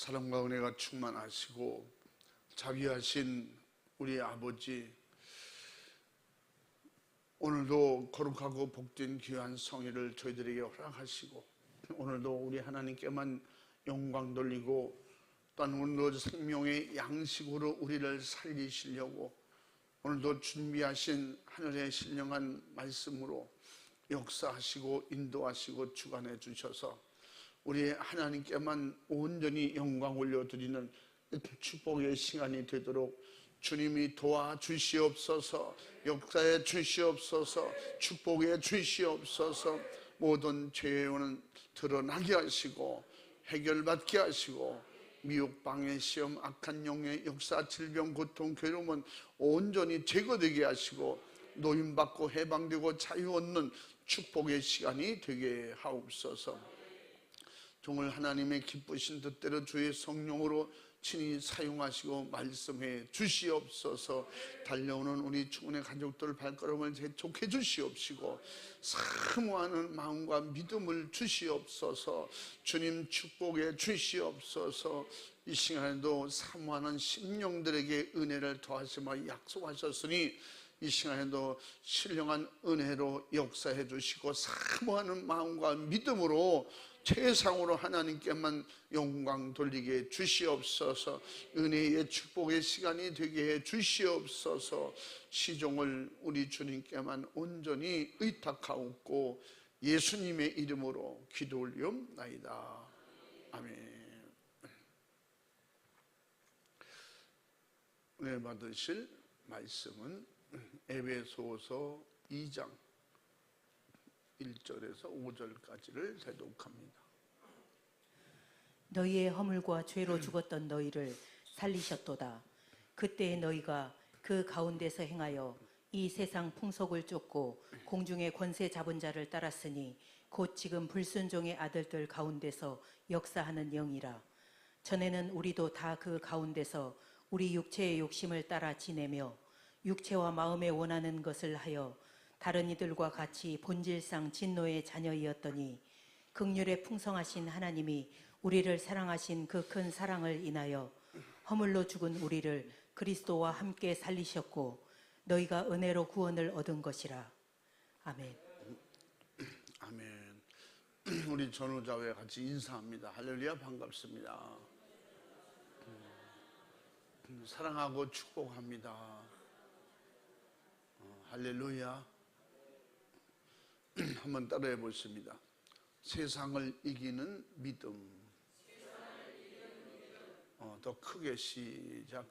사랑과 은혜가 충만하시고 자비하신 우리 아버지, 오늘도 거룩하고 복된 귀한 성회를 저희들에게 허락하시고 오늘도 우리 하나님께만 영광 돌리고 또한 오늘도 생명의 양식으로 우리를 살리시려고 오늘도 준비하신 하늘의 신령한 말씀으로 역사하시고 인도하시고 주관해 주셔서 우리 하나님께만 온전히 영광 올려드리는 축복의 시간이 되도록 주님이 도와주시옵소서, 역사해 주시옵소서, 축복해 주시옵소서. 모든 죄는 드러나게 하시고 해결받게 하시고 미혹, 방해, 시험, 악한 영의 역사, 질병, 고통, 괴로움은 온전히 제거되게 하시고 노임받고 해방되고 자유 얻는 축복의 시간이 되게 하옵소서. 종을 하나님의 기쁘신 뜻대로 주의 성령으로 친히 사용하시고 말씀해 주시옵소서. 달려오는 우리 주군의 가족들 발걸음을 재촉해 주시옵시고 사모하는 마음과 믿음을 주시옵소서. 주님 축복해 주시옵소서. 이 시간에도 사모하는 심령들에게 은혜를 더하시며 약속하셨으니 이 시간에도 신령한 은혜로 역사해 주시고 사모하는 마음과 믿음으로 최상으로 하나님께만 영광 돌리게 주시옵소서. 은혜의 축복의 시간이 되게 해 주시옵소서. 시종을 우리 주님께만 온전히 의탁하옵고 예수님의 이름으로 기도 올리옵나이다. 아멘. 은혜 받으실 말씀은 에베소서 2장 1절에서 5절까지를 대독합니다. 너희의 허물과 죄로 죽었던 너희를 살리셨도다. 그때 너희가 그 가운데서 행하여 이 세상 풍속을 쫓고 공중의 권세 잡은 자를 따랐으니 곧 지금 불순종의 아들들 가운데서 역사하는 영이라. 전에는 우리도 다 그 가운데서 우리 육체의 욕심을 따라 지내며 육체와 마음에 원하는 것을 하여 다른 이들과 같이 본질상 진노의 자녀이었더니 긍휼에 풍성하신 하나님이 우리를 사랑하신 그 큰 사랑을 인하여 허물로 죽은 우리를 그리스도와 함께 살리셨고 너희가 은혜로 구원을 얻은 것이라. 아멘. 아멘. 우리 전우자와 같이 인사합니다. 할렐루야, 반갑습니다. 사랑하고 축복합니다. 할렐루야. 한번 따라해 보십니다. 세상을 이기는 믿음. 더 크게 시작.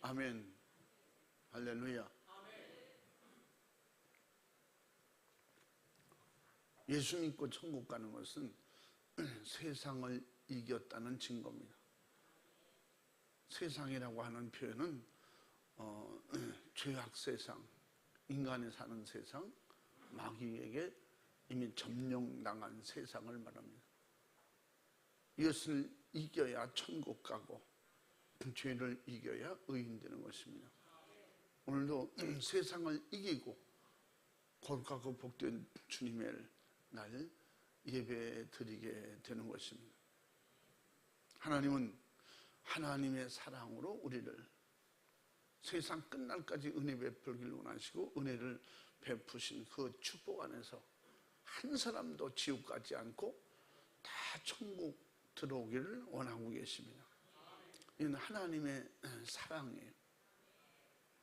아멘. 할렐루야. 예수 믿고 천국 가는 것은 세상을 이겼다는 증거입니다. 세상이라고 하는 표현은 죄악 세상, 인간이 사는 세상, 마귀에게 이미 점령당한 세상을 말합니다. 이것을 이겨야 천국 가고 죄를 이겨야 의인 되는 것입니다. 오늘도 세상을 이기고 거룩하고 복된 주님의 날 예배 드리게 되는 것입니다. 하나님은 하나님의 사랑으로 우리를 세상 끝날까지 은혜 베풀기를 원하시고 은혜를 베푸신 그 축복 안에서 한 사람도 지옥 가지 않고 다 천국 들어오기를 원하고 계십니다. 이는 하나님의 사랑이에요.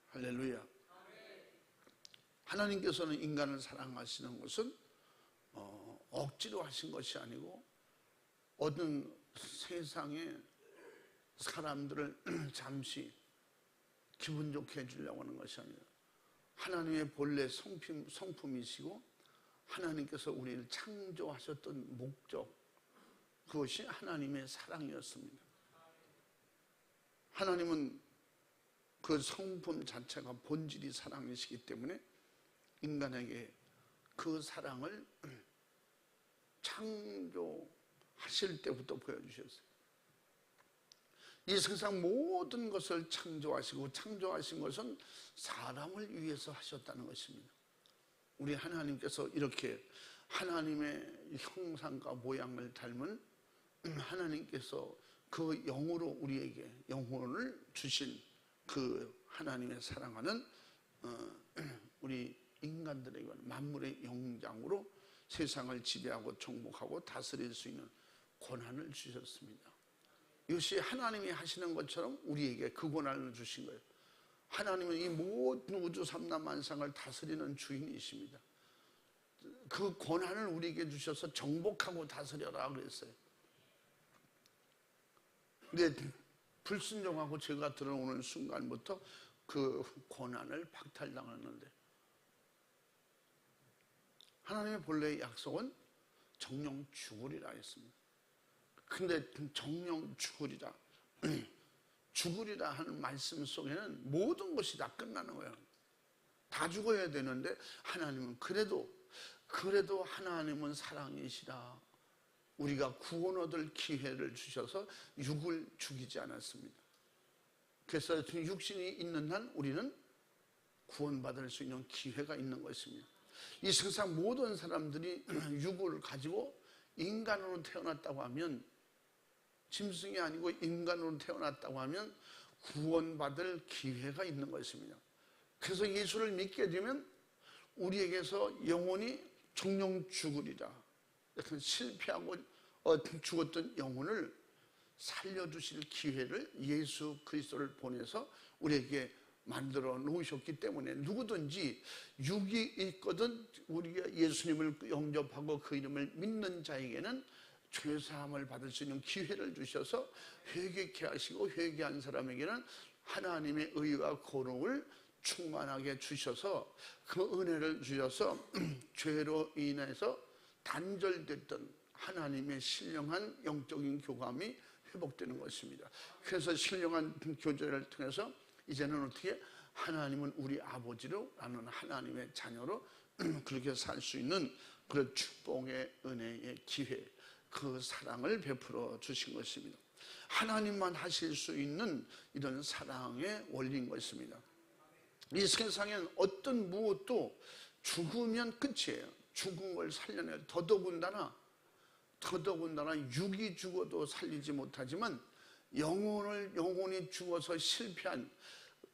할렐루야. 하나님께서는 인간을 사랑하시는 것은 억지로 하신 것이 아니고 어떤 세상의 사람들을 잠시 기분 좋게 해주려고 하는 것이 아니라 하나님의 본래 성품이시고 하나님께서 우리를 창조하셨던 목적, 그것이 하나님의 사랑이었습니다. 하나님은 그 성품 자체가 본질이 사랑이시기 때문에 인간에게 그 사랑을 창조하실 때부터 보여주셨어요. 이 세상 모든 것을 창조하시고 창조하신 것은 사람을 위해서 하셨다는 것입니다. 우리 하나님께서 이렇게 하나님의 형상과 모양을 닮은 하나님께서 그 영으로 우리에게 영혼을 주신 그 하나님의 사랑하는 우리 인간들에게 만물의 영장으로 세상을 지배하고 정복하고 다스릴 수 있는 권한을 주셨습니다. 이것이 하나님이 하시는 것처럼 우리에게 그 권한을 주신 거예요. 하나님은 이 모든 우주 삼라만상을 다스리는 주인이십니다. 그 권한을 우리에게 주셔서 정복하고 다스려라 그랬어요. 근데 불순종하고 죄가 들어오는 순간부터 그 권한을 박탈당하는데, 하나님의 본래의 약속은 정령 죽으리라 했습니다. 근데 정령 죽으리라 죽으리라 하는 말씀 속에는 모든 것이 다 끝나는 거예요. 다 죽어야 되는데 하나님은 그래도 하나님은 사랑이시라 우리가 구원 얻을 기회를 주셔서 육을 죽이지 않았습니다. 그래서 육신이 있는 한 우리는 구원받을 수 있는 기회가 있는 것입니다. 이 세상 모든 사람들이 육을 가지고 인간으로 태어났다고 하면, 짐승이 아니고 인간으로 태어났다고 하면 구원받을 기회가 있는 것입니다. 그래서 예수를 믿게 되면 우리에게서 영혼이 정령 죽으리라, 실패하고 죽었던 영혼을 살려주실 기회를 예수 그리스도를 보내서 우리에게 만들어 놓으셨기 때문에 누구든지 육이 있거든 우리가 예수님을 영접하고 그 이름을 믿는 자에게는 죄사함을 받을 수 있는 기회를 주셔서 회개케 하시고, 회개한 사람에게는 하나님의 의와 거룩을 충만하게 주셔서 그 은혜를 주셔서 죄로 인해서 단절됐던 하나님의 신령한 영적인 교감이 회복되는 것입니다. 그래서 신령한 교제를 통해서 이제는 어떻게 하나님은 우리 아버지로, 나는 하나님의 자녀로 그렇게 살 수 있는 그런 축복의 은혜의 기회, 그 사랑을 베풀어 주신 것입니다. 하나님만 하실 수 있는 이런 사랑의 원리인 것입니다. 이 세상엔 어떤 무엇도 죽으면 끝이에요. 죽은 걸 살려내요. 더더군다나 육이 죽어도 살리지 못하지만 영혼이 죽어서 실패한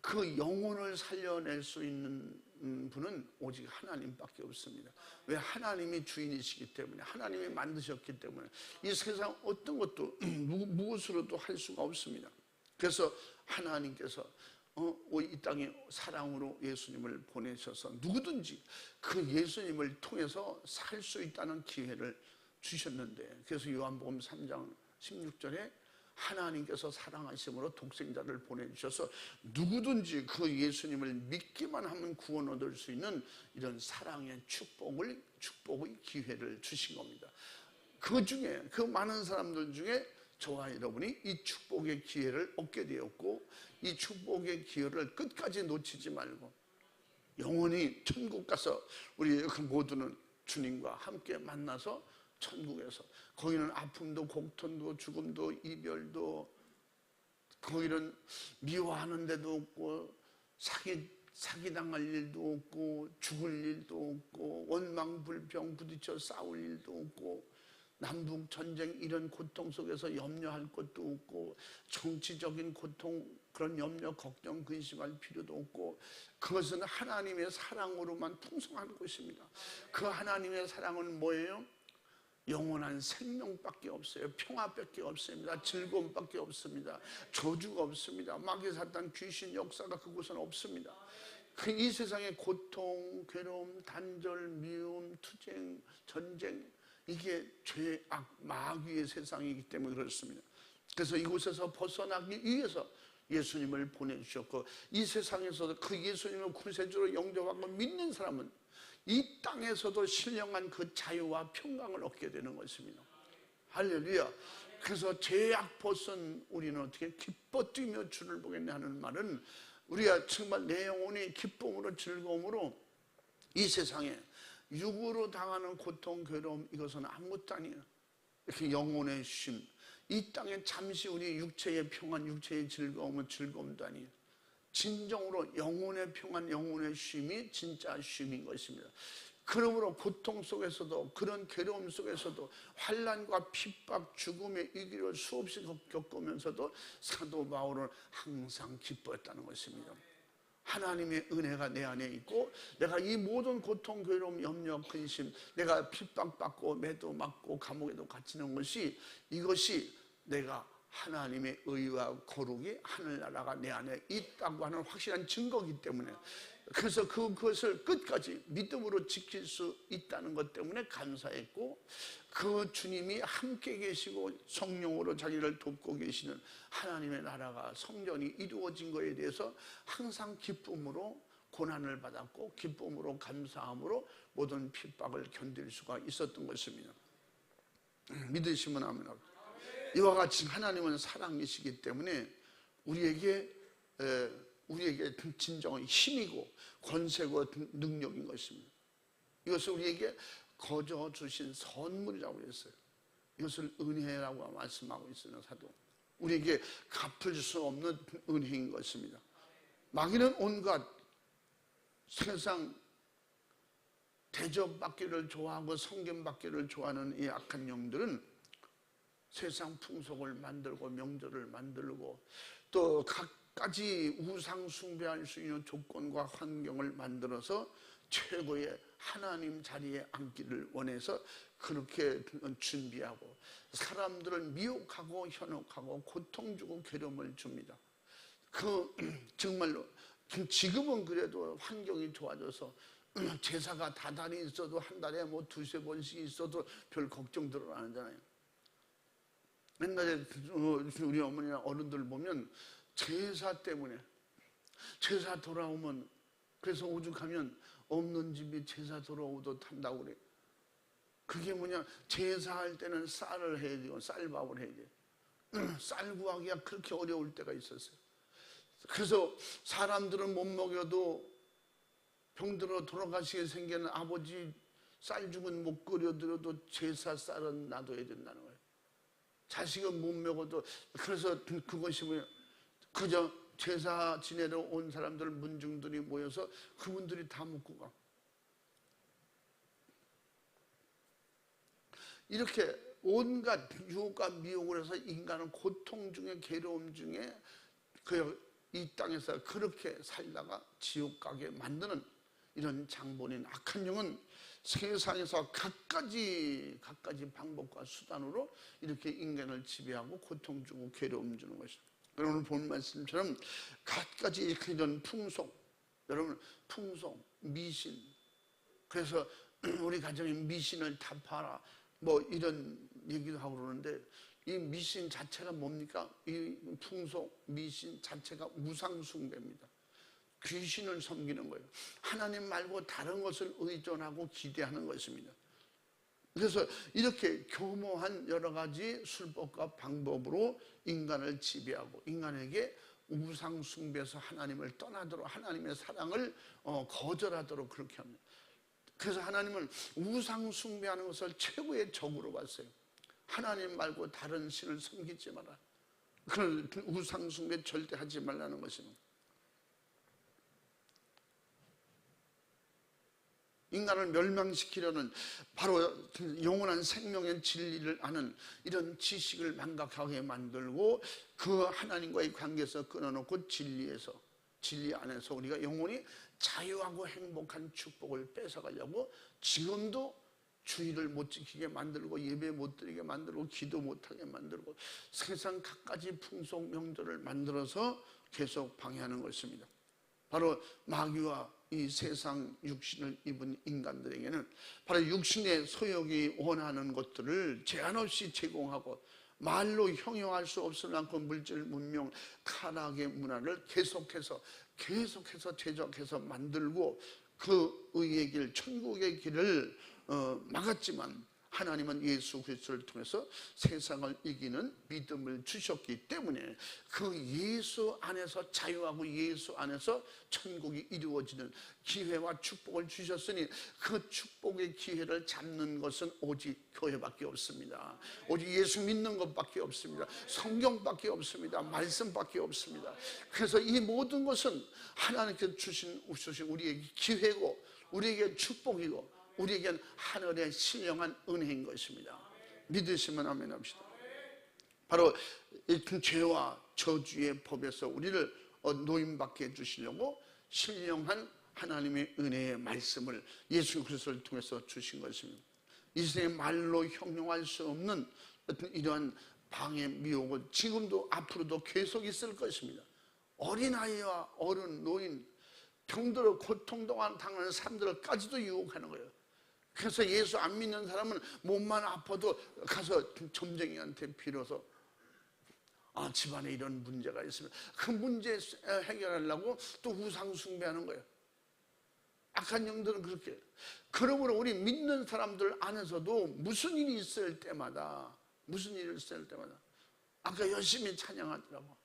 그 영혼을 살려낼 수 있는 분은 오직 하나님밖에 없습니다. 왜? 하나님이 주인이시기 때문에, 하나님이 만드셨기 때문에 이 세상 어떤 것도 무엇으로도 할 수가 없습니다. 그래서 하나님께서 이 땅에 사랑으로 예수님을 보내셔서 누구든지 그 예수님을 통해서 살 수 있다는 기회를 주셨는데, 그래서 요한복음 3장 16절에 하나님께서 사랑하심으로 독생자를 보내주셔서 누구든지 그 예수님을 믿기만 하면 구원 얻을 수 있는 이런 사랑의 축복의 기회를 주신 겁니다. 그 중에, 그 많은 사람들 중에 저와 여러분이 이 축복의 기회를 얻게 되었고, 이 축복의 기회를 끝까지 놓치지 말고 영원히 천국 가서 우리 그 모두는 주님과 함께 만나서 천국에서, 거기는 아픔도 고통도 죽음도 이별도, 거기는 미워하는 데도 없고 사기당할 일도 없고 죽을 일도 없고 원망불평 부딪혀 싸울 일도 없고 남북 전쟁 이런 고통 속에서 염려할 것도 없고 정치적인 고통, 그런 염려 걱정 근심할 필요도 없고, 그것은 하나님의 사랑으로만 풍성한 것입니다. 그 하나님의 사랑은 뭐예요? 영원한 생명밖에 없어요. 평화밖에 없습니다. 즐거움밖에 없습니다. 저주가 없습니다. 마귀 사탄 귀신 역사가 그곳은 없습니다. 이 세상의 고통, 괴로움, 단절, 미움, 투쟁, 전쟁, 이게 죄악, 마귀의 세상이기 때문에 그렇습니다. 그래서 이곳에서 벗어나기 위해서 예수님을 보내주셨고, 이 세상에서도 그 예수님을 구세주로 영접하고 믿는 사람은 이 땅에서도 신령한 그 자유와 평강을 얻게 되는 것입니다. 할렐루야. 그래서 죄악 벗은 우리는 어떻게 기뻐 뛰며 주를 보겠냐 하는 말은, 우리가 정말 내 영혼이 기쁨으로 즐거움으로 이 세상에 육으로 당하는 고통, 괴로움, 이것은 아무것도 아니에요. 이렇게 영혼의 쉼, 이 땅에 잠시 우리 육체의 평안, 육체의 즐거움은 즐거움도 아니에요. 진정으로 영혼의 평안, 영혼의 쉼이 진짜 쉼인 것입니다. 그러므로 고통 속에서도, 그런 괴로움 속에서도, 환난과 핍박, 죽음의 위기를 수없이 겪으면서도 사도 바울은 항상 기뻐했다는 것입니다. 하나님의 은혜가 내 안에 있고, 내가 이 모든 고통, 괴로움, 염려, 근심, 내가 핍박받고 매도 맞고 감옥에도 갇히는 것이, 이것이 내가 하나님의 의와 거룩이, 하늘나라가 내 안에 있다고 하는 확실한 증거이기 때문에, 그래서 그것을 끝까지 믿음으로 지킬 수 있다는 것 때문에 감사했고, 그 주님이 함께 계시고 성령으로 자기를 돕고 계시는 하나님의 나라가, 성전이 이루어진 것에 대해서 항상 기쁨으로 고난을 받았고, 기쁨으로 감사함으로 모든 핍박을 견딜 수가 있었던 것입니다. 믿으시면 아멘. 이와 같이 하나님은 사랑이시기 때문에 우리에게 진정한 힘이고 권세고 능력인 것입니다. 이것을 우리에게 거저 주신 선물이라고 했어요. 이것을 은혜라고 말씀하고 있어요. 사도 우리에게 갚을 수 없는 은혜인 것입니다. 마귀는 온갖 세상 대접받기를 좋아하고 성견받기를 좋아하는 이 악한 영들은 세상 풍속을 만들고 명절을 만들고 또 각가지 우상 숭배할 수 있는 조건과 환경을 만들어서 최고의 하나님 자리에 앉기를 원해서 그렇게 준비하고 사람들을 미혹하고 현혹하고 고통 주고 괴로움을 줍니다. 정말로 지금은 그래도 환경이 좋아져서 제사가 다달이 있어도 한 달에 뭐 두세 번씩 있어도 별 걱정들을 안 하잖아요. 옛날에 우리 어머니나 어른들 보면 제사 때문에, 제사 돌아오면, 그래서 오죽하면 없는 집이 제사 돌아오도 탄다고 그래. 그게 뭐냐, 제사할 때는 쌀을 해야 돼요. 쌀밥을 해야 돼요. 쌀 구하기가 그렇게 어려울 때가 있었어요. 그래서 사람들은 못 먹여도 병들어 돌아가시게 생기는 아버지 쌀죽은 못 끓여드려도 제사 쌀은 놔둬야 된다는 거예요. 자식은 못 먹어도. 그래서 그것이 뭐예요? 그저 제사 지내러 온 사람들, 문중들이 모여서 그분들이 다 먹고 가. 이렇게 온갖 유혹과 미혹을 해서 인간은 고통 중에, 괴로움 중에 이 땅에서 그렇게 살다가 지옥 가게 만드는 이런 장본인 악한 영은 세상에서 갖가지 방법과 수단으로 이렇게 인간을 지배하고 고통 주고 괴로움 주는 것입니다. 오늘 본 말씀처럼 갖가지 이런 풍속, 여러분 풍속, 미신, 그래서 우리 가정에 미신을 다 팔아 뭐 이런 얘기도 하고 그러는데, 이 미신 자체가 뭡니까? 이 풍속, 미신 자체가 우상 숭배입니다. 귀신을 섬기는 거예요. 하나님 말고 다른 것을 의존하고 기대하는 것입니다. 그래서 이렇게 교모한 여러 가지 술법과 방법으로 인간을 지배하고 인간에게 우상 숭배해서 하나님을 떠나도록, 하나님의 사랑을 거절하도록 그렇게 합니다. 그래서 하나님은 우상 숭배하는 것을 최고의 적으로 봤어요. 하나님 말고 다른 신을 섬기지 마라. 그런 우상 숭배 절대 하지 말라는 것입니다. 인간을 멸망시키려는 바로 영원한 생명의 진리를 아는 이런 지식을 망각하게 만들고 그 하나님과의 관계에서 끊어놓고 진리 안에서 우리가 영원히 자유하고 행복한 축복을 뺏어가려고 지금도 주의를 못 지키게 만들고 예배 못 드리게 만들고 기도 못하게 만들고 세상 갖가지 풍속 명절을 만들어서 계속 방해하는 것입니다. 바로 마귀와 이 세상 육신을 입은 인간들에게는 바로 육신의 소욕이 원하는 것들을 제한 없이 제공하고 말로 형용할 수 없을 만큼 물질, 문명, 타락의 문화를 계속해서 제작해서 만들고 그 의의 길, 천국의 길을 막았지만 하나님은 예수 그리스도를 통해서 세상을 이기는 믿음을 주셨기 때문에 그 예수 안에서 자유하고 예수 안에서 천국이 이루어지는 기회와 축복을 주셨으니 그 축복의 기회를 잡는 것은 오직 교회밖에 없습니다. 오직 예수 믿는 것밖에 없습니다. 성경밖에 없습니다. 말씀밖에 없습니다. 그래서 이 모든 것은 하나님께서 주신 우리에게 기회고 우리에게 축복이고 우리에겐 하늘의 신령한 은혜인 것입니다. 믿으시면 아멘 합시다. 바로 이 죄와 저주의 법에서 우리를 노임받게 해주시려고 신령한 하나님의 은혜의 말씀을 예수 그리스도를 통해서 주신 것입니다. 이 세상에 말로 형용할 수 없는 어떤 이러한 방해, 미혹은 지금도 앞으로도 계속 있을 것입니다. 어린아이와 어른, 노인, 병들어 고통당하는 사람들까지도 유혹하는 거예요. 그래서 예수 안 믿는 사람은 몸만 아파도 가서 점쟁이한테 빌어서 집안에 이런 문제가 있으면 그 문제 해결하려고 또 우상 숭배하는 거예요. 악한 영들은 그렇게. 그러므로 우리 믿는 사람들 안에서도 무슨 일이 있을 때마다 아까 열심히 찬양하더라고.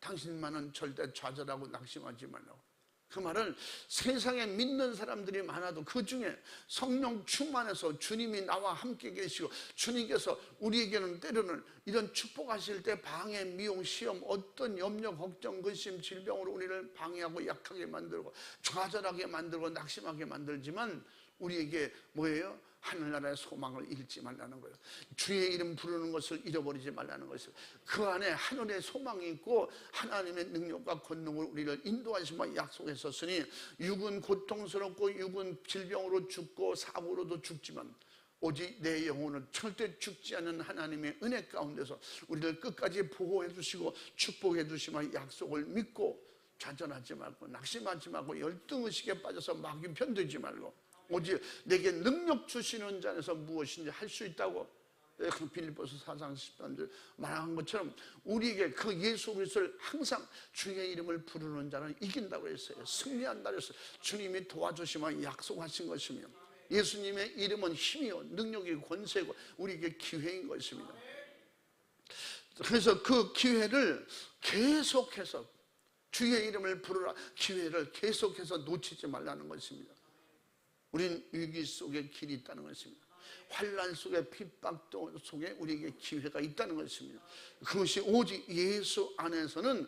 당신만은 절대 좌절하고 낙심하지 말라고. 그 말은 세상에 믿는 사람들이 많아도 그 중에 성령 충만해서 주님이 나와 함께 계시고 주님께서 우리에게는 때로는 이런 축복하실 때 방해, 미용, 시험, 어떤 염려, 걱정, 근심, 질병으로 우리를 방해하고 약하게 만들고 좌절하게 만들고 낙심하게 만들지만 우리에게 뭐예요? 하늘나라의 소망을 잃지 말라는 거예요. 주의 이름 부르는 것을 잃어버리지 말라는 것이에요. 그 안에 하늘의 소망이 있고 하나님의 능력과 권능으로 우리를 인도하시며 약속했었으니 육은 고통스럽고 육은 질병으로 죽고 사고로도 죽지만 오직 내 영혼은 절대 죽지 않는 하나님의 은혜 가운데서 우리를 끝까지 보호해 주시고 축복해 주시며 약속을 믿고 좌절하지 말고 낙심하지 말고 열등의식에 빠져서 마귀 편들지 말고 오직 내게 능력 주시는 자에서 무엇인지 할 수 있다고 빌립보서 4장 10절 말한 것처럼 우리에게 그 예수 그리스도를 항상 주의 이름을 부르는 자는 이긴다고 했어요. 승리한다고 했어요. 주님이 도와주시면 약속하신 것이며 예수님의 이름은 힘이요 능력이 권세고 우리에게 기회인 것입니다. 그래서 그 기회를 계속해서 주의 이름을 부르라 기회를 계속해서 놓치지 말라는 것입니다. 우린 위기 속에 길이 있다는 것입니다. 환난 속에 핍박 속에 우리에게 기회가 있다는 것입니다. 그것이 오직 예수 안에서는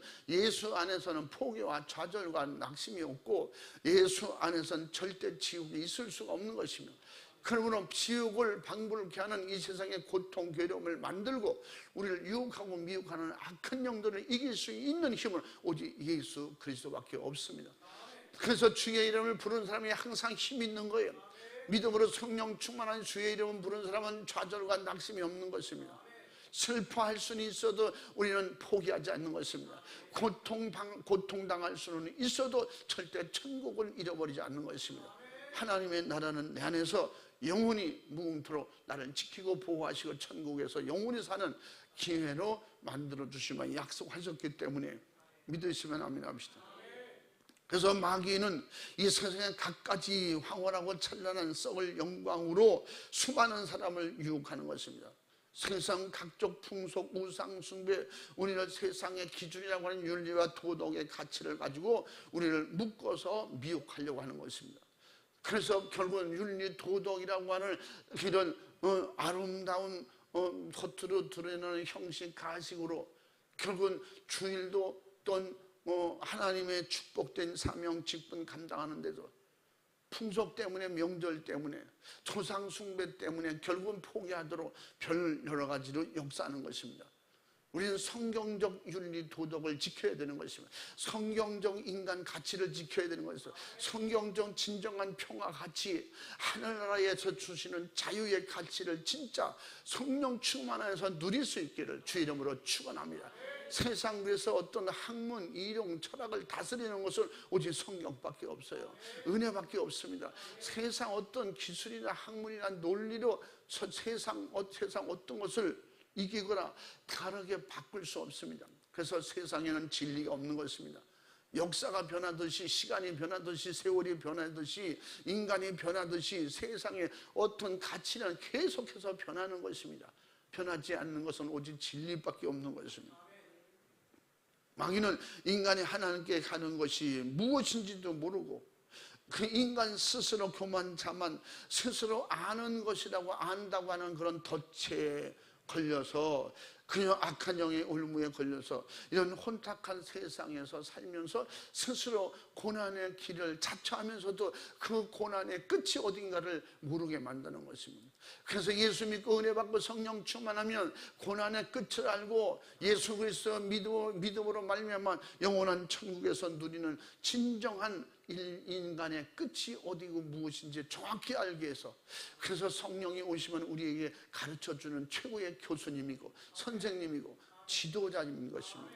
포기와 좌절과 낙심이 없고 예수 안에서는 절대 지옥이 있을 수가 없는 것입니다. 그러므로 지옥을 방불케 하는 이 세상의 고통, 괴로움을 만들고 우리를 유혹하고 미혹하는 악한 영들을 이길 수 있는 힘은 오직 예수 그리스도밖에 없습니다. 그래서 주의 이름을 부르는 사람이 항상 힘이 있는 거예요. 믿음으로 성령 충만한 주의 이름을 부르는 사람은 좌절과 낙심이 없는 것입니다. 슬퍼할 수는 있어도 우리는 포기하지 않는 것입니다. 고통당할 수는 있어도 절대 천국을 잃어버리지 않는 것입니다. 하나님의 나라는 내 안에서 영원히 무궁토록 나를 지키고 보호하시고 천국에서 영원히 사는 기회로 만들어주시면 약속하셨기 때문에 믿으시면 아멘 합시다. 그래서 마귀는 이 세상에 갖가지 황홀하고 찬란한 썩을 영광으로 수많은 사람을 유혹하는 것입니다. 세상 각종 풍속, 우상 숭배, 우리는 세상의 기준이라고 하는 윤리와 도덕의 가치를 가지고 우리를 묶어서 미혹하려고 하는 것입니다. 그래서 결국은 윤리, 도덕이라고 하는 이런 아름다운 겉으로 드러내는 형식, 가식으로 결국은 주일도 또는 하나님의 축복된 사명, 직분 감당하는데도 풍속 때문에, 명절 때문에, 조상 숭배 때문에 결국은 포기하도록 별 여러 가지로 역사하는 것입니다. 우리는 성경적 윤리 도덕을 지켜야 되는 것입니다. 성경적 인간 가치를 지켜야 되는 것입니다. 성경적 진정한 평화 가치, 하늘나라에서 주시는 자유의 가치를 진짜 성령 충만해서 누릴 수 있기를 주 이름으로 축원합니다. 세상 그래서 어떤 학문, 이론, 철학을 다스리는 것은 오직 성경밖에 없어요. 은혜밖에 없습니다. 세상 어떤 기술이나 학문이나 논리로 세상 어떤 것을 이기거나 다르게 바꿀 수 없습니다. 그래서 세상에는 진리가 없는 것입니다. 역사가 변하듯이, 시간이 변하듯이, 세월이 변하듯이, 인간이 변하듯이 세상의 어떤 가치는 계속해서 변하는 것입니다. 변하지 않는 것은 오직 진리밖에 없는 것입니다. 마귀는 인간이 하나님께 가는 것이 무엇인지도 모르고 그 인간 스스로 교만자만 스스로 아는 것이라고 안다고 하는 그런 덫에 걸려서 그녀 악한 영의 올무에 걸려서 이런 혼탁한 세상에서 살면서 스스로 고난의 길을 자처하면서도 그 고난의 끝이 어딘가를 모르게 만드는 것입니다. 그래서 예수 믿고 은혜 받고 성령 충만하면 고난의 끝을 알고 예수 그리스도 믿음으로 말미암아 영원한 천국에서 누리는 진정한 인간의 끝이 어디고 무엇인지 정확히 알게 해서, 그래서 성령이 오시면 우리에게 가르쳐주는 최고의 교수님이고 선생님이고 지도자인 것입니다.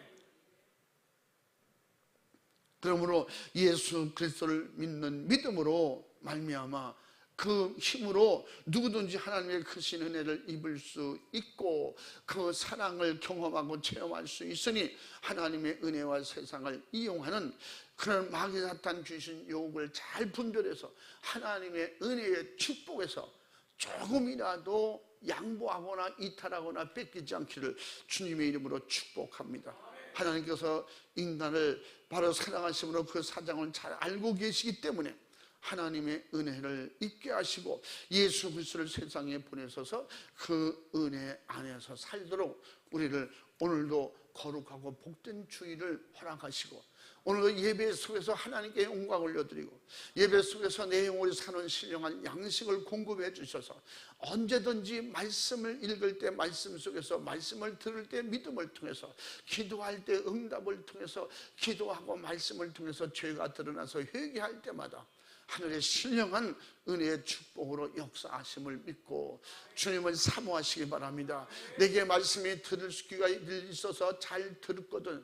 그러므로 예수 그리스도를 믿는 믿음으로 말미암아 그 힘으로 누구든지 하나님의 크신 은혜를 입을 수 있고 그 사랑을 경험하고 체험할 수 있으니 하나님의 은혜와 세상을 이용하는 그런 마귀 사탄 주신 유혹을 잘 분별해서 하나님의 은혜의 축복에서 조금이라도 양보하거나 이탈하거나 뺏기지 않기를 주님의 이름으로 축복합니다. 하나님께서 인간을 바로 사랑하심으로 그 사정을 잘 알고 계시기 때문에 하나님의 은혜를 잊게 하시고 예수 그리스도를 세상에 보내셔서 그 은혜 안에서 살도록 우리를 오늘도 거룩하고 복된 주의를 허락하시고, 오늘도 예배 속에서 하나님께 영광 올려드리고 예배 속에서 내 영혼이 사는 신령한 양식을 공급해 주셔서 언제든지 말씀을 읽을 때 말씀 속에서, 말씀을 들을 때 믿음을 통해서, 기도할 때 응답을 통해서, 기도하고 말씀을 통해서 죄가 드러나서 회개할 때마다 하늘의 신령한 은혜의 축복으로 역사하심을 믿고 주님을 사모하시기 바랍니다. 내게 말씀이 들을 기가 있어서 잘 들었거든,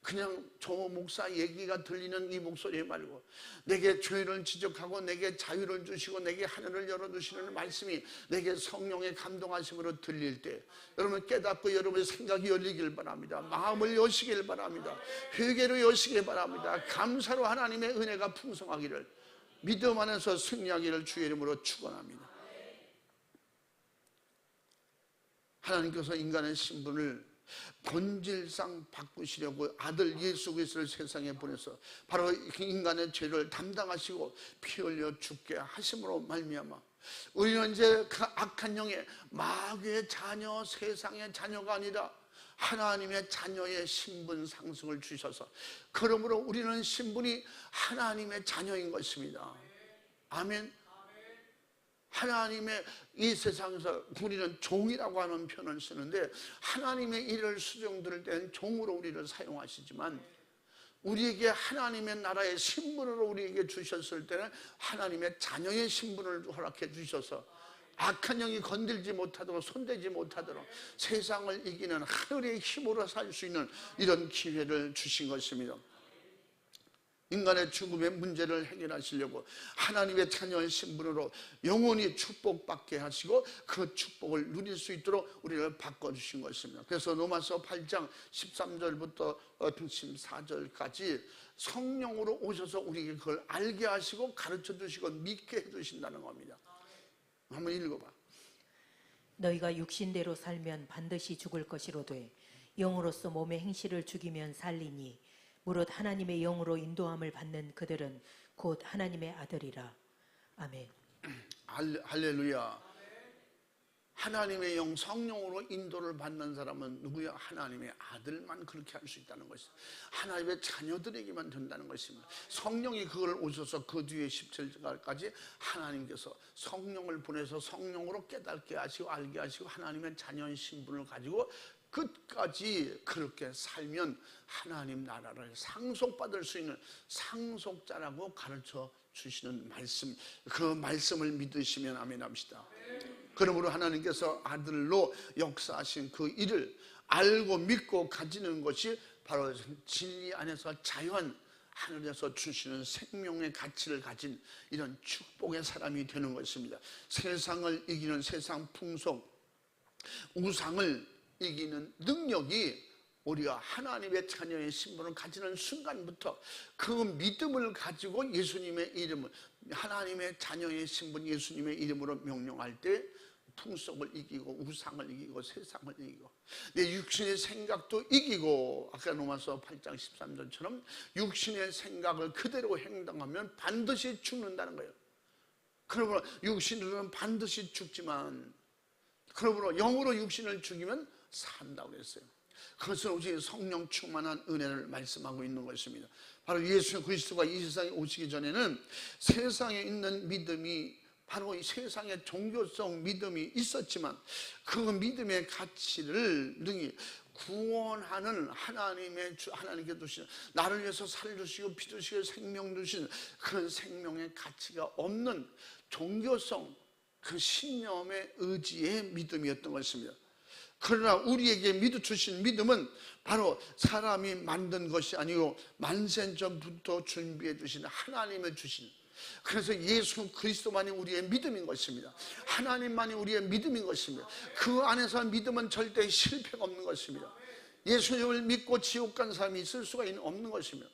그냥 조 목사 얘기가 들리는 이 목소리 말고 내게 죄를 지적하고 내게 자유를 주시고 내게 하늘을 열어주시는 말씀이 내게 성령의 감동하심으로 들릴 때 여러분 깨닫고 여러분의 생각이 열리길 바랍니다. 마음을 여시길 바랍니다. 회개로 여시길 바랍니다. 감사로 하나님의 은혜가 풍성하기를, 믿음 안에서 승리하기를 주의 이름으로 축원합니다. 하나님께서 인간의 신분을 본질상 바꾸시려고 아들 예수 그리스도를 세상에 보내서 바로 인간의 죄를 담당하시고 피 흘려 죽게 하심으로 말미암아 우리는 이제 그 악한 영의 마귀의 자녀, 세상의 자녀가 아니라 하나님의 자녀의 신분 상승을 주셔서, 그러므로 우리는 신분이 하나님의 자녀인 것입니다. 아멘. 하나님의 이 세상에서 우리는 종이라고 하는 표현을 쓰는데 하나님의 일을 수종 들을 때는 종으로 우리를 사용하시지만 우리에게 하나님의 나라의 신분으로 우리에게 주셨을 때는 하나님의 자녀의 신분을 허락해 주셔서 악한 영이 건들지 못하도록 손대지 못하도록 세상을 이기는 하늘의 힘으로 살 수 있는 이런 기회를 주신 것입니다. 인간의 죽음의 문제를 해결하시려고 하나님의 자녀의 신분으로 영원히 축복받게 하시고 그 축복을 누릴 수 있도록 우리를 바꿔주신 것입니다. 그래서 로마서 8장 13절부터 14절까지 성령으로 오셔서 우리에게 그걸 알게 하시고 가르쳐 주시고 믿게 해주신다는 겁니다. 한번 읽어봐. 너희가 육신대로 살면 반드시 죽을 것이로되 영으로서 몸의 행실을 죽이면 살리니 무릇 하나님의 영으로 인도함을 받는 그들은 곧 하나님의 아들이라. 아멘. 할렐루야. 하나님의 영 성령으로 인도를 받는 사람은 누구야? 하나님의 아들만 그렇게 할 수 있다는 것입니다. 하나님의 자녀들에게만 된다는 것입니다. 성령이 그걸 오셔서 그 뒤에 17절까지 하나님께서 성령을 보내서 성령으로 깨닫게 하시고 알게 하시고 하나님의 자녀의 신분을 가지고 끝까지 그렇게 살면 하나님 나라를 상속받을 수 있는 상속자라고 가르쳐 주시는 말씀, 그 말씀을 믿으시면 아멘 합시다. 그러므로 하나님께서 아들로 역사하신 그 일을 알고 믿고 가지는 것이 바로 진리 안에서 자유한 하늘에서 주시는 생명의 가치를 가진 이런 축복의 사람이 되는 것입니다. 세상을 이기는 세상 풍속, 우상을 이기는 능력이 우리가 하나님의 자녀의 신분을 가지는 순간부터 그 믿음을 가지고 예수님의 이름을, 하나님의 자녀의 신분 예수님의 이름으로 명령할 때 풍속을 이기고 우상을 이기고 세상을 이기고 내 육신의 생각도 이기고, 아까 로마서 8장 13절처럼 육신의 생각을 그대로 행동하면 반드시 죽는다는 거예요. 그러므로 육신으로는 반드시 죽지만, 그러므로 영으로 육신을 죽이면 산다고 그랬어요. 그것은 오직 성령 충만한 은혜를 말씀하고 있는 것입니다. 바로 예수 그리스도가 이 세상에 오시기 전에는 세상에 있는 믿음이 바로 이 세상의 종교성 믿음이 있었지만 그 믿음의 가치를 능히 구원하는 하나님께 주신 나를 위해서 살주시고 피 주시고 생명 주신 그런 생명의 가치가 없는 종교성 그 신념의 의지의 믿음이었던 것입니다. 그러나 우리에게 주신 믿음은 바로 사람이 만든 것이 아니고 만세전부터 준비해 주신 하나님의 주신, 그래서 예수 그리스도만이 우리의 믿음인 것입니다. 하나님만이 우리의 믿음인 것입니다. 그 안에서 믿음은 절대 실패가 없는 것입니다. 예수님을 믿고 지옥 간 사람이 있을 수가 없는 것입니다.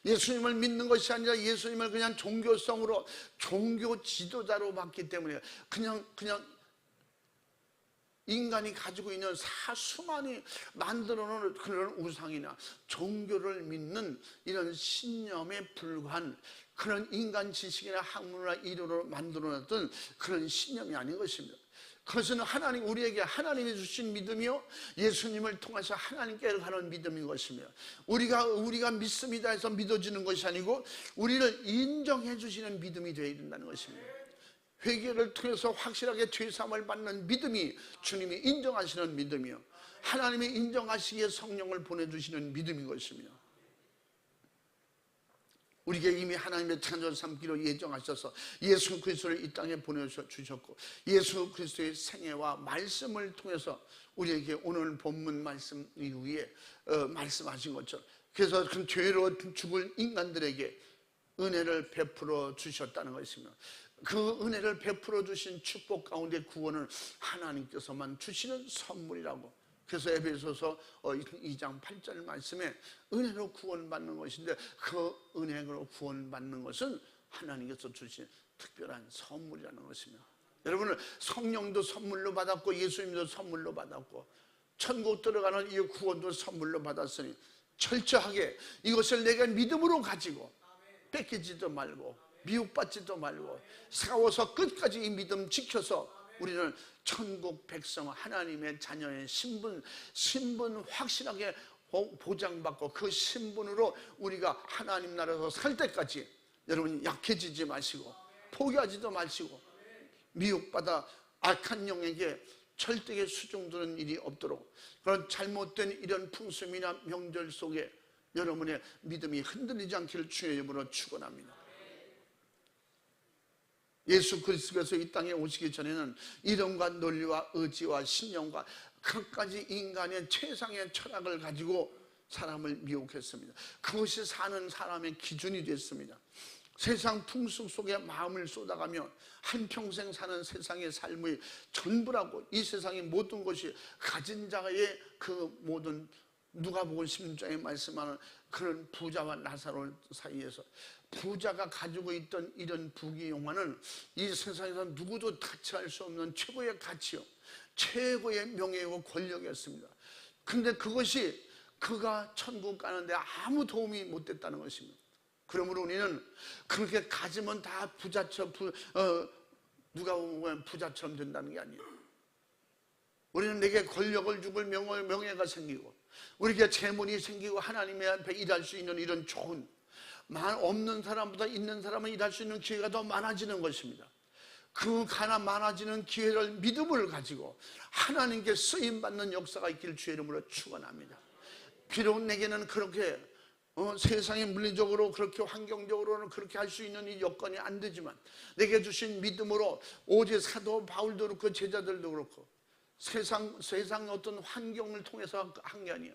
예수님을 믿는 것이 아니라 예수님을 그냥 종교성으로 종교 지도자로 봤기 때문에 그냥 인간이 가지고 있는 수많이 만들어 놓은 그런 우상이나 종교를 믿는 이런 신념에 불과한 그런 인간 지식이나 학문이나 이론으로 만들어 놨던 그런 신념이 아닌 것입니다. 그것은 우리에게 하나님이 주신 믿음이요, 예수님을 통해서 하나님께 가는 믿음인 것입니다. 우리가 믿습니다 해서 믿어지는 것이 아니고 우리를 인정해 주시는 믿음이 되어야 된다는 것입니다. 회개를 통해서 확실하게 죄사함을 받는 믿음이 주님이 인정하시는 믿음이요, 하나님이 인정하시기에 성령을 보내주시는 믿음인 것입니다. 우리에게 이미 하나님의 창조 삼기로 예정하셔서 예수 그리스도를 이 땅에 보내주셨고 예수 그리스도의 생애와 말씀을 통해서 우리에게 오늘 본문 말씀 이후에 말씀하신 것처럼 그래서 그 죄로 죽을 인간들에게 은혜를 베풀어 주셨다는 것입니다. 그 은혜를 베풀어 주신 축복 가운데 구원은 하나님께서만 주시는 선물이라고. 그래서 에베소서 2장 8절 말씀에 은혜로 구원받는 것인데 그 은혜로 구원받는 것은 하나님께서 주신 특별한 선물이라는 것입니다. 여러분은 성령도 선물로 받았고 예수님도 선물로 받았고 천국 들어가는 이 구원도 선물로 받았으니 철저하게 이것을 내가 믿음으로 가지고 뺏기지도 말고 미혹받지도 말고 싸워서 끝까지 이 믿음 지켜서 우리는 천국 백성 하나님의 자녀의 신분 확실하게 보장받고 그 신분으로 우리가 하나님 나라에서 살 때까지 여러분 약해지지 마시고 포기하지도 마시고 미혹받아 악한 영에게 절대에 수종드는 일이 없도록 그런 잘못된 이런 풍습이나 명절 속에 여러분의 믿음이 흔들리지 않기를 주의 이름으로 축원합니다. 예수 그리스도께서 이 땅에 오시기 전에는 이론과 논리와 의지와 신념과 끝까지 인간의 최상의 철학을 가지고 사람을 미혹했습니다. 그것이 사는 사람의 기준이 됐습니다. 세상 풍습 속에 마음을 쏟아가며 한평생 사는 세상의 삶의 전부라고 이 세상의 모든 것이 가진 자의 그 모든 누가복음 16장에 말씀하는 그런 부자와 나사로 사이에서 부자가 가지고 있던 이런 부귀영화는 이 세상에서 누구도 타치할 수 없는 최고의 가치요 최고의 명예이고 권력이었습니다. 근데 그것이 그가 천국 가는데 아무 도움이 못 됐다는 것입니다. 그러므로 우리는 그렇게 가지면 다 누가 보면 부자처럼 된다는 게 아니에요. 우리는 내게 권력을 주고 명예가 생기고 우리에게 재물이 생기고 하나님의 앞에 일할 수 있는 이런 좋은 없는 사람보다 있는 사람은 일할 수 있는 기회가 더 많아지는 것입니다. 그 많아지는 기회를 믿음을 가지고 하나님께 쓰임받는 역사가 있기를 주의 이름으로 축원합니다. 비록 내게는 그렇게 세상에 물리적으로 그렇게 환경적으로는 그렇게 할 수 있는 이 여건이 안 되지만 내게 주신 믿음으로 오직 사도 바울도 그렇고 제자들도 그렇고 세상 어떤 환경을 통해서 한 게 아니에요.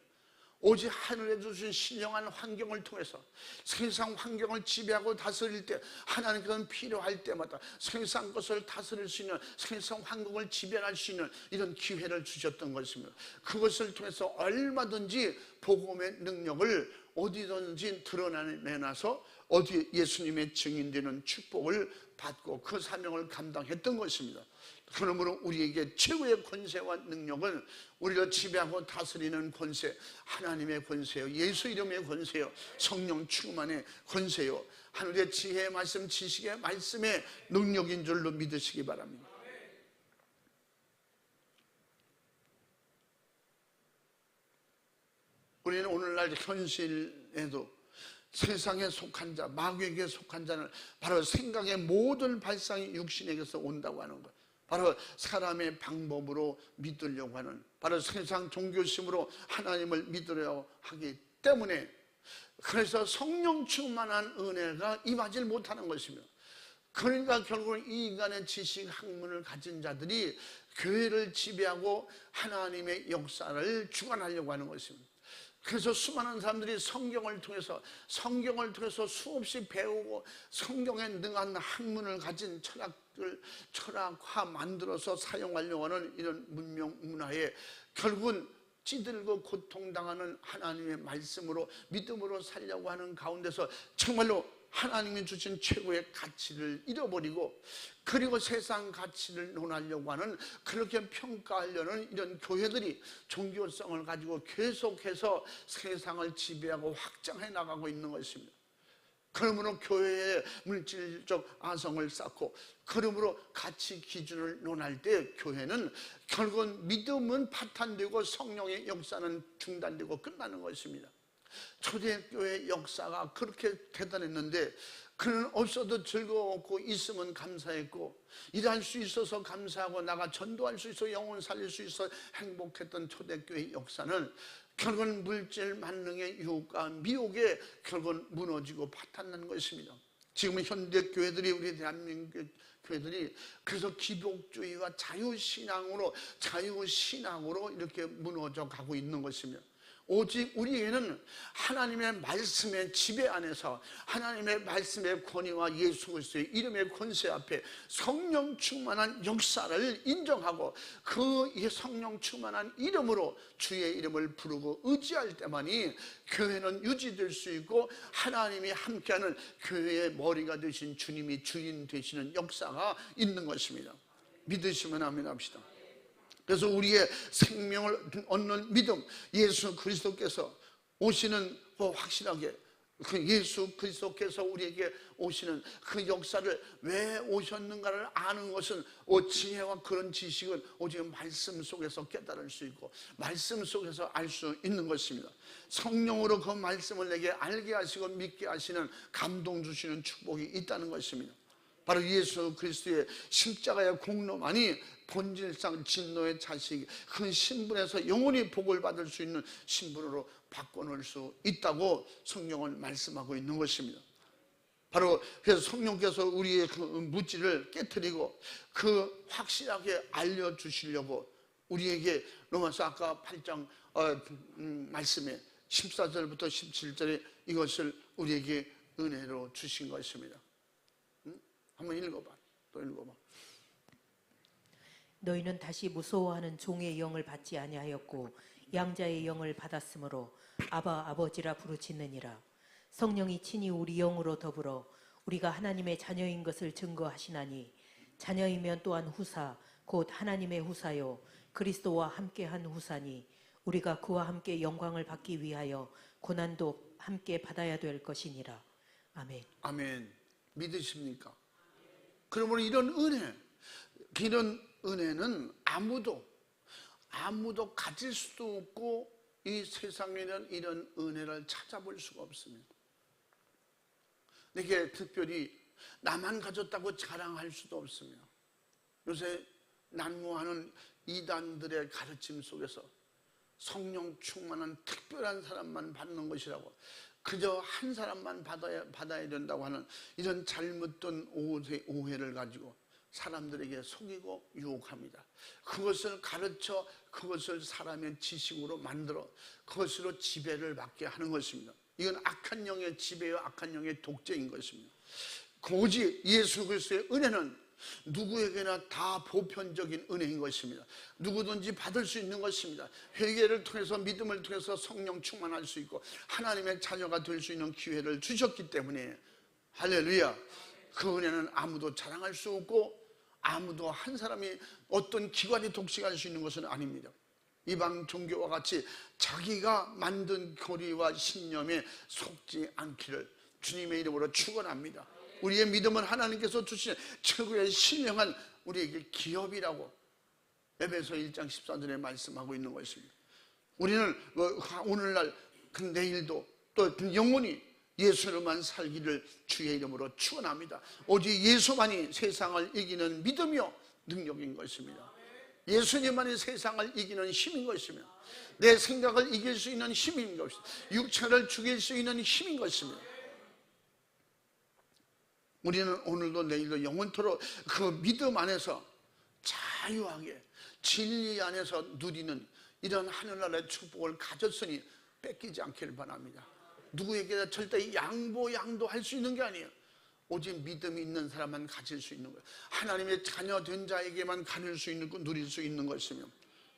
오직 하늘에 주신 신령한 환경을 통해서 세상 환경을 지배하고 다스릴 때 하나님께서는 필요할 때마다 세상 것을 다스릴 수 있는 세상 환경을 지배할 수 있는 이런 기회를 주셨던 것입니다. 그것을 통해서 얼마든지 복음의 능력을 어디든지 드러내놔서 어디 예수님의 증인되는 축복을 받고 그 사명을 감당했던 것입니다. 그러므로 우리에게 최고의 권세와 능력은 우리를 지배하고 다스리는 권세, 하나님의 권세요, 예수 이름의 권세요, 성령 충만의 권세요, 하늘의 지혜의 말씀, 지식의 말씀의 능력인 줄로 믿으시기 바랍니다. 우리는 오늘날 현실에도 세상에 속한 자, 마귀에게 속한 자는 바로 생각의 모든 발상이 육신에게서 온다고 하는 것, 바로 사람의 방법으로 믿으려고 하는, 바로 세상 종교심으로 하나님을 믿으려고 하기 때문에, 그래서 성령 충만한 은혜가 임하지 못하는 것이며, 그러니까 결국은 이 인간의 지식 학문을 가진 자들이 교회를 지배하고 하나님의 역사를 주관하려고 하는 것입니다. 그래서 수많은 사람들이 성경을 통해서 수없이 배우고 성경에 능한 학문을 가진 철학화 만들어서 사용하려고 하는 이런 문명 문화에 결국은 찌들고 고통당하는 하나님의 말씀으로 믿음으로 살려고 하는 가운데서 정말로 하나님이 주신 최고의 가치를 잃어버리고, 그리고 세상 가치를 논하려고 하는, 그렇게 평가하려는 이런 교회들이 종교성을 가지고 계속해서 세상을 지배하고 확장해 나가고 있는 것입니다. 그러므로 교회의 물질적 아성을 쌓고, 그러므로 가치 기준을 논할 때 교회는 결국은 믿음은 파탄되고 성령의 역사는 중단되고 끝나는 것입니다. 초대교회 역사가 그렇게 대단했는데, 그는 없어도 즐거웠고 있으면 감사했고, 일할 수 있어서 감사하고 나가 전도할 수 있어 영혼 살릴 수 있어 행복했던 초대교회 역사는 결국은 물질 만능의 유혹과 미혹에 결국은 무너지고 파탄난 것입니다. 지금은 현대 교회들이, 우리 대한민국 교회들이 그래서 기독주의와 자유신앙으로 이렇게 무너져 가고 있는 것이며, 오직 우리에게는 하나님의 말씀의 지배 안에서 하나님의 말씀의 권위와 예수 그리스도의 이름의 권세 앞에 성령 충만한 역사를 인정하고, 그 성령 충만한 이름으로 주의 이름을 부르고 의지할 때만이 교회는 유지될 수 있고, 하나님이 함께하는 교회의 머리가 되신 주님이 주인 되시는 역사가 있는 것입니다. 믿으시면 아멘 합시다. 그래서 우리의 생명을 얻는 믿음, 예수 그리스도께서 오시는 확실하게, 그 예수 그리스도께서 우리에게 오시는 그 역사를 왜 오셨는가를 아는 것은, 지혜와 그런 지식은 오직 말씀 속에서 깨달을 수 있고 말씀 속에서 알 수 있는 것입니다. 성령으로 그 말씀을 내게 알게 하시고 믿게 하시는, 감동 주시는 축복이 있다는 것입니다. 바로 예수 그리스도의 십자가의 공로만이 본질상 진노의 자식, 그 신분에서 영원히 복을 받을 수 있는 신분으로 바꿔놓을 수 있다고 성령은 말씀하고 있는 것입니다. 바로 그래서 성령께서 우리의 그 무지를 깨트리고 그 확실하게 알려주시려고 우리에게 로마서 아까 8장 말씀에 14절부터 17절에 이것을 우리에게 은혜로 주신 것입니다. 한번 읽어봐. 또 읽어봐. 너희는 다시 무서워하는 종의 영을 받지 아니하였고 양자의 영을 받았으므로 아바 아버지라 부르짖느니라. 성령이 친히 우리 영으로 더불어 우리가 하나님의 자녀인 것을 증거하시나니, 자녀이면 또한 후사 곧 하나님의 후사요 그리스도와 함께한 후사니, 우리가 그와 함께 영광을 받기 위하여 고난도 함께 받아야 될 것이니라. 아멘. 아멘. 믿으십니까? 그러므로 이런 은혜는 아무도 가질 수도 없고 이 세상에는 이런 은혜를 찾아볼 수가 없습니다. 이게 특별히 나만 가졌다고 자랑할 수도 없습니다. 요새 난무하는 이단들의 가르침 속에서 성령 충만한 특별한 사람만 받는 것이라고, 그저 한 사람만 받아야 된다고 하는 이런 잘못된 오해를 가지고 사람들에게 속이고 유혹합니다. 그것을 가르쳐 그것을 사람의 지식으로 만들어 그것으로 지배를 받게 하는 것입니다. 이건 악한 영의 지배와 악한 영의 독재인 것입니다. 오직 예수 그리스도의 은혜는 누구에게나 다 보편적인 은혜인 것입니다. 누구든지 받을 수 있는 것입니다. 회개를 통해서 믿음을 통해서 성령 충만할 수 있고 하나님의 자녀가 될 수 있는 기회를 주셨기 때문에, 할렐루야, 그 은혜는 아무도 자랑할 수 없고 아무도 한 사람이 어떤 기관이 독식할 수 있는 것은 아닙니다. 이방 종교와 같이 자기가 만든 교리와 신념에 속지 않기를 주님의 이름으로 축원합니다. 우리의 믿음은 하나님께서 주신 최고의 신령한 우리에게 기업이라고 에베소 1장 14절에 말씀하고 있는 것입니다. 우리는 오늘날 내일도 또 영원히 예수로만 살기를 주의 이름으로 축원합니다. 오직 예수만이 세상을 이기는 믿음이요 능력인 것입니다. 예수님만이 세상을 이기는 힘인 것이며 내 생각을 이길 수 있는 힘인 것입니다. 육체를 죽일 수 있는 힘인 것입니다. 우리는 오늘도 내일도 영원토록 그 믿음 안에서 자유하게 진리 안에서 누리는 이런 하늘나라의 축복을 가졌으니 뺏기지 않기를 바랍니다. 누구에게나 절대 양보할 수 있는 게 아니에요. 오직 믿음이 있는 사람만 가질 수 있는 거예요. 하나님의 자녀 된 자에게만 가질 수 있는 거, 누릴 수 있는 것이며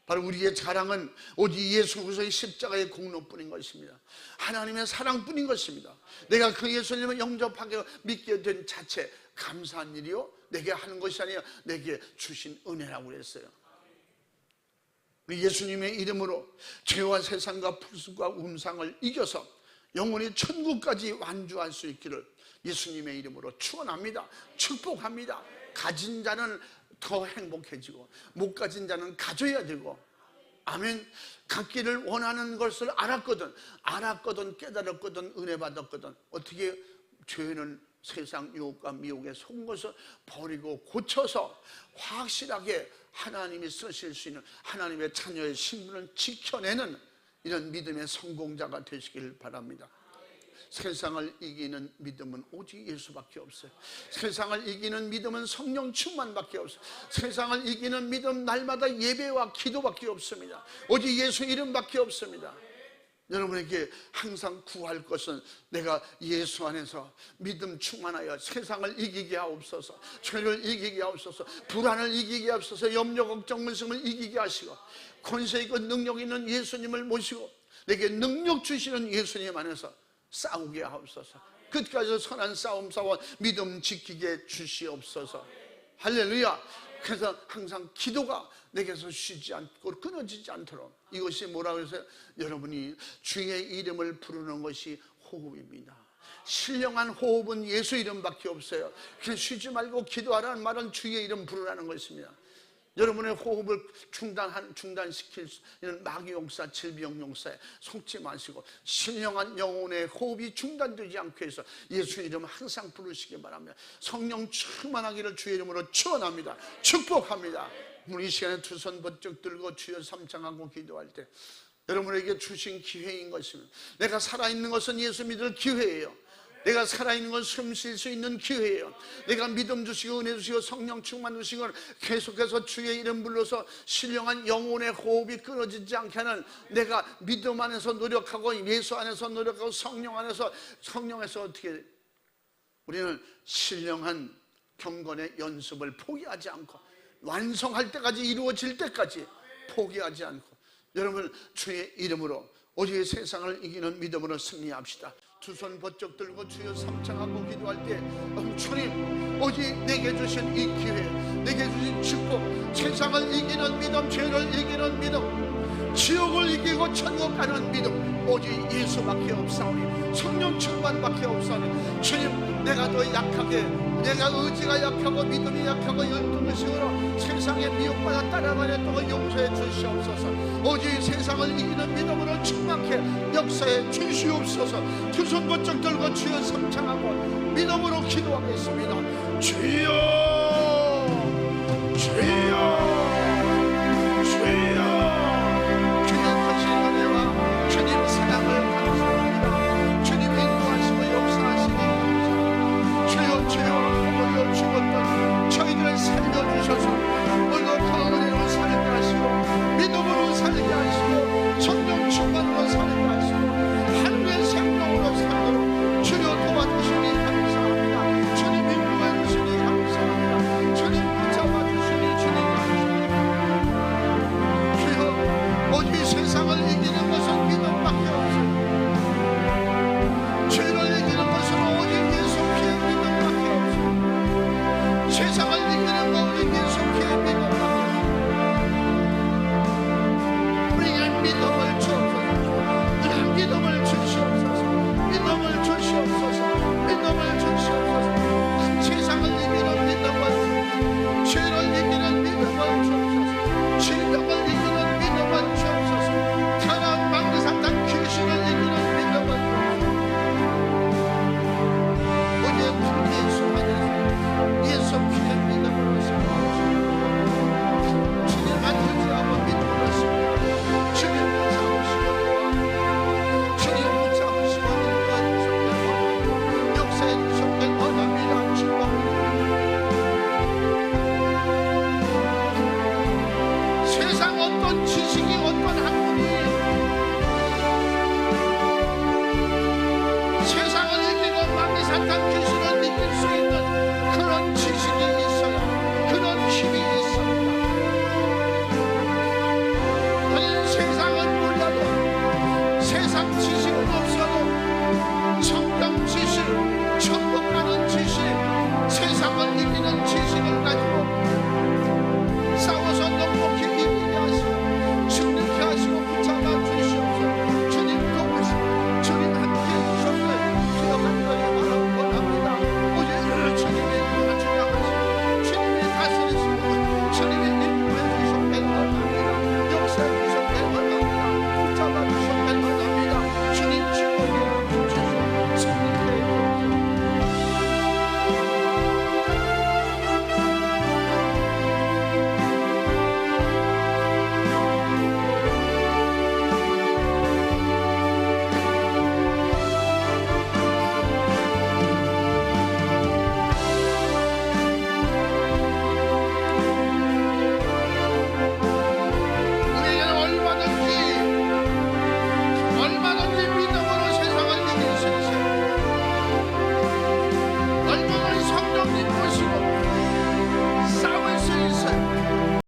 바로 우리의 자랑은 오직 예수 그리스도의 십자가의 공로뿐인 것입니다. 하나님의 사랑뿐인 것입니다. 내가 그 예수님을 영접하게 믿게 된 자체 감사한 일이요 내게 하는 것이 아니라 내게 주신 은혜라고 그랬어요. 예수님의 이름으로 죄와 세상과 풍습과 음상을 이겨서 영원히 천국까지 완주할 수 있기를 예수님의 이름으로 축원합니다. 축복합니다. 가진 자는 더 행복해지고 못 가진 자는 가져야 되고 아멘. 갖기를 원하는 것을 알았거든 깨달았거든 은혜 받았거든 어떻게 죄는 세상 유혹과 미혹에 속은 것을 버리고 고쳐서 확실하게 하나님이 쓰실 수 있는 하나님의 자녀의 신분을 지켜내는 이런 믿음의 성공자가 되시길 바랍니다. 세상을 이기는 믿음은 오직 예수밖에 없어요. 세상을 이기는 믿음은 성령 충만밖에 없어요. 세상을 이기는 믿음 날마다 예배와 기도밖에 없습니다. 오직 예수 이름밖에 없습니다. 여러분에게 항상 구할 것은 내가 예수 안에서 믿음 충만하여 세상을 이기게 하옵소서, 죄를 이기게 하옵소서, 불안을 이기게 하옵소서, 염려 걱정 근심을 이기게 하시고 권세 있고 능력 있는 예수님을 모시고 내게 능력 주시는 예수님 안에서 싸우게 하옵소서. 끝까지 선한 싸움 싸워 믿음 지키게 주시옵소서. 할렐루야. 그래서 항상 기도가 내게서 쉬지 않고 끊어지지 않도록 이것이 뭐라고 해서 여러분이 주의 이름을 부르는 것이 호흡입니다. 신령한 호흡은 예수 이름밖에 없어요. 그냥 쉬지 말고 기도하라는 말은 주의 이름 부르라는 것입니다. 여러분의 호흡을 중단시킬 수 있는 마귀 용사, 질병 용사에 속지 마시고 신령한 영혼의 호흡이 중단되지 않게 해서 예수 이름 항상 부르시기 바랍니다. 성령 충만하기를 주의 이름으로 축원합니다. 축복합니다. 우리 이 시간에 두 손 번쩍 들고 주여 삼창하고 기도할 때 여러분에게 주신 기회인 것입니다. 내가 살아있는 것은 예수 믿을 기회예요. 내가 살아있는 건 숨 쉴 수 있는 기회예요. 내가 믿음 주시고 은혜 주시고 성령 충만 주시고 계속해서 주의 이름 불러서 신령한 영혼의 호흡이 끊어지지 않게 하는 내가 믿음 안에서 노력하고 예수 안에서 노력하고 성령 안에서 성령에서 어떻게 우리는 신령한 경건의 연습을 포기하지 않고 완성할 때까지 이루어질 때까지 포기하지 않고 여러분 주의 이름으로 오직 세상을 이기는 믿음으로 승리합시다. 두 손 번쩍 들고 주여 삼창하고 기도할 때 주님 오직 내게 주신 이 기회 내게 주신 축복 세상을 이기는 믿음 죄를 이기는 믿음 지옥을 이기고 천국 가는 믿음 오직 예수밖에 없사오니 성령 충만밖에 없사오니 주님 내가 더 약하게 내가 의지가 약하고 믿음이 약하고 열등의식으로 세상에 미혹받아 따라가는 동안 용서해 주시옵소서. 오직 세상을 이기는 믿음으로 충만케 역사해 주시옵소서. 두 손 번쩍 들고 주여 삼창하고 믿음으로 기도하겠습니다. 주여 주여